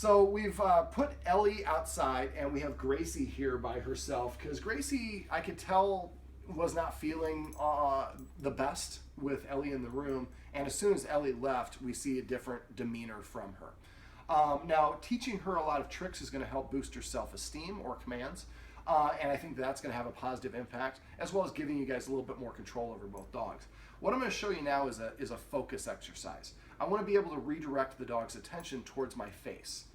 So we've put Ellie outside, and we have Gracie here by herself because Gracie, I could tell, was not feeling the best with Ellie in the room. And as soon as Ellie left, we see a different demeanor from her. Now, teaching her a lot of tricks is going to help boost her self-esteem or commands. And I think that's going to have a positive impact, as well as giving you guys a little bit more control over both dogs. What I'm going to show you now is a focus exercise. I want to be able to redirect the dog's attention towards my face.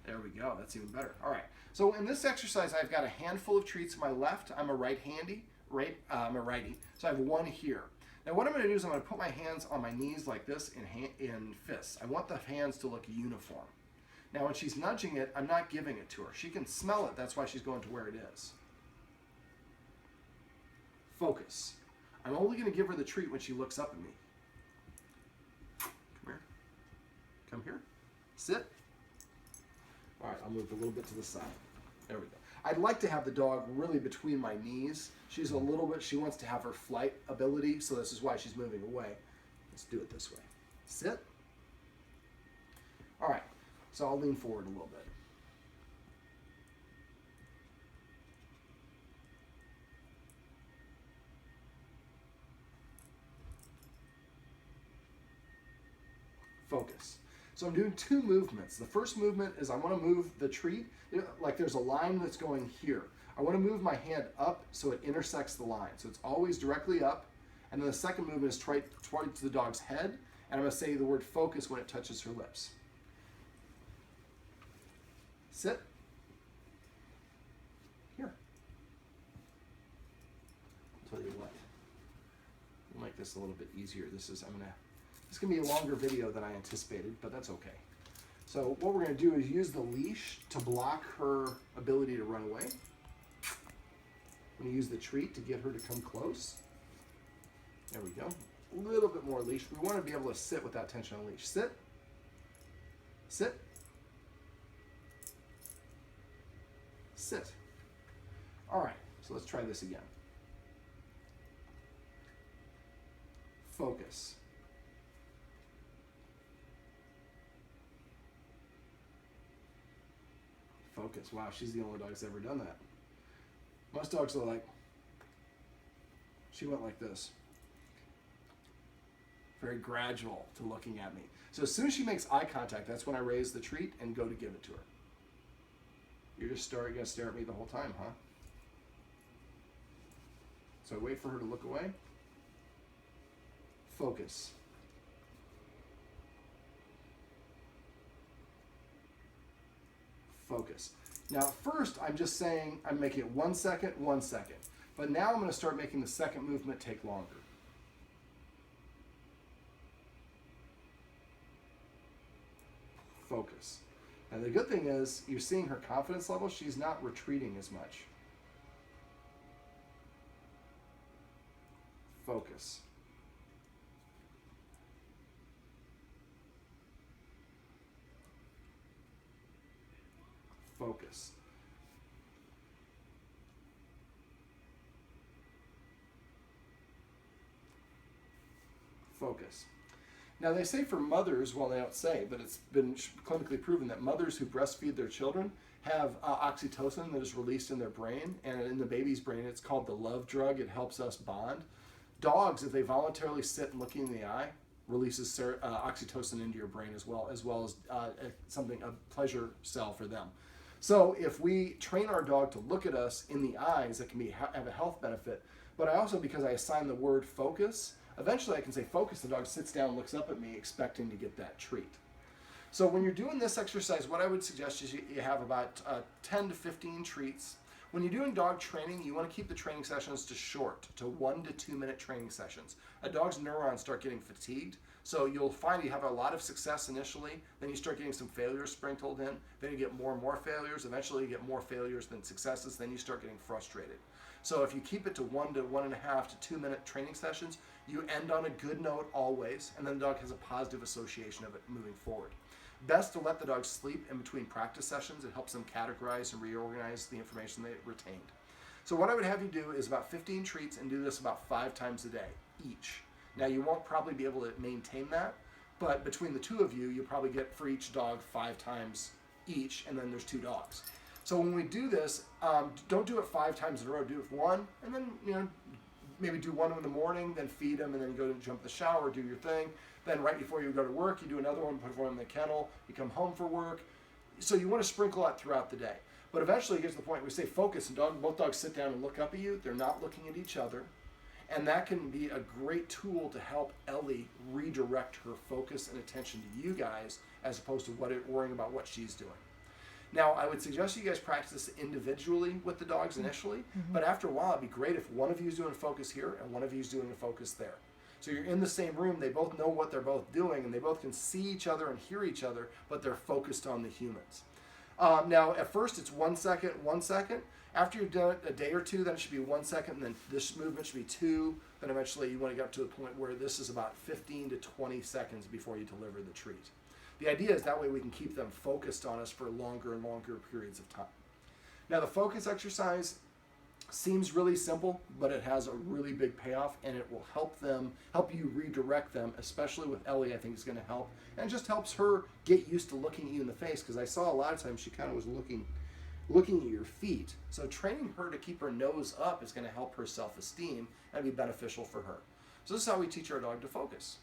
There we go. That's even better. All right. So in this exercise, I've got a handful of treats to my left. I'm a righty. So I have one here. Now what I'm going to do is I'm going to put my hands on my knees like this in fists. I want the hands to look uniform. Now when she's nudging it, I'm not giving it to her. She can smell it. That's why she's going to where it is. Focus. I'm only going to give her the treat when she looks up at me. Come here. Come here. Sit. All right, I'll move a little bit to the side. There we go. I'd like to have the dog really between my knees. She's a little bit, she wants to have her flight ability, so this is why she's moving away. Let's do it this way. Sit. All right, so I'll lean forward a little bit. Focus. So I'm doing two movements. The first movement is I want to move the treat, like there's a line that's going here. I want to move my hand up so it intersects the line. So it's always directly up. And then the second movement is towards the dog's head. And I'm going to say the word focus when it touches her lips. Sit. Here. I'll tell you what. We'll make this a little bit easier. This is going to be a longer video than I anticipated, but that's okay. So what we're going to do is use the leash to block her ability to run away. I'm going to use the treat to get her to come close. There we go. A little bit more leash. We want to be able to sit without tension on the leash. Sit. Sit. Sit. All right, so let's try this again. Focus. Focus. Wow, she's the only dog that's ever done that. Most dogs are like, she went like this. Very gradual to looking at me. So as soon as she makes eye contact, that's when I raise the treat and go to give it to her. You're just going to stare at me the whole time, huh? So I wait for her to look away. Focus. Focus. Now first I'm just saying I'm making it 1 second, 1 second. But now I'm going to start making the second movement take longer. Focus. And the good thing is you're seeing her confidence level. She's not retreating as much. Focus. Focus. Focus. Now they say for mothers, well they don't say, but it's been clinically proven that mothers who breastfeed their children have oxytocin that is released in their brain, and in the baby's brain it's called the love drug. It helps us bond. Dogs, if they voluntarily sit and look in the eye, releases oxytocin into your brain as well as a pleasure cell for them. So if we train our dog to look at us in the eyes, it can have a health benefit. But I also, because I assign the word focus, eventually I can say focus, the dog sits down, looks up at me, expecting to get that treat. So when you're doing this exercise, what I would suggest is you have about 10 to 15 treats. When you're doing dog training, you want to keep the training sessions to short, to 1 to 2 minute training sessions. A dog's neurons start getting fatigued, so you'll find you have a lot of success initially, then you start getting some failures sprinkled in, then you get more and more failures, eventually you get more failures than successes, then you start getting frustrated. So if you keep it to 1 to 1.5 to 2 minute training sessions, you end on a good note always, and then the dog has a positive association of it moving forward. Best to let the dog sleep in between practice sessions. It helps them categorize and reorganize the information they retained. So what I would have you do is about 15 treats and do this about 5 times a day each. Now you won't probably be able to maintain that, but between the two of you, you'll probably get for each dog 5 times each, and then there's 2 dogs. So when we do this, don't do it 5 times in a row. Do it 1, and then maybe do 1 in the morning, then feed them, and then go to jump in the shower, do your thing. Then right before you go to work, you do another one, put one in the kennel. You come home for work. So you want to sprinkle that throughout the day. But eventually it gets to the point where we say focus, and both dogs sit down and look up at you. They're not looking at each other. And that can be a great tool to help Ellie redirect her focus and attention to you guys, as opposed to worrying about what she's doing. Now, I would suggest you guys practice this individually with the dogs initially, but after a while, it'd be great if one of you is doing a focus here and one of you is doing a focus there. So you're in the same room, they both know what they're both doing, and they both can see each other and hear each other, but they're focused on the humans. Now, at first, it's 1 second, 1 second. After you've done it a day or 2, then it should be 1 second, and then this movement should be 2. Then eventually, you want to get up to the point where this is about 15 to 20 seconds before you deliver the treat. The idea is that way we can keep them focused on us for longer and longer periods of time. Now, the focus exercise seems really simple, but it has a really big payoff, and it will help you redirect them, especially with Ellie. I think it's going to help, and it just helps her get used to looking at you in the face, because I saw a lot of times she kind of was looking at your feet. So training her to keep her nose up is going to help her self-esteem and be beneficial for her. So this is how we teach our dog to focus.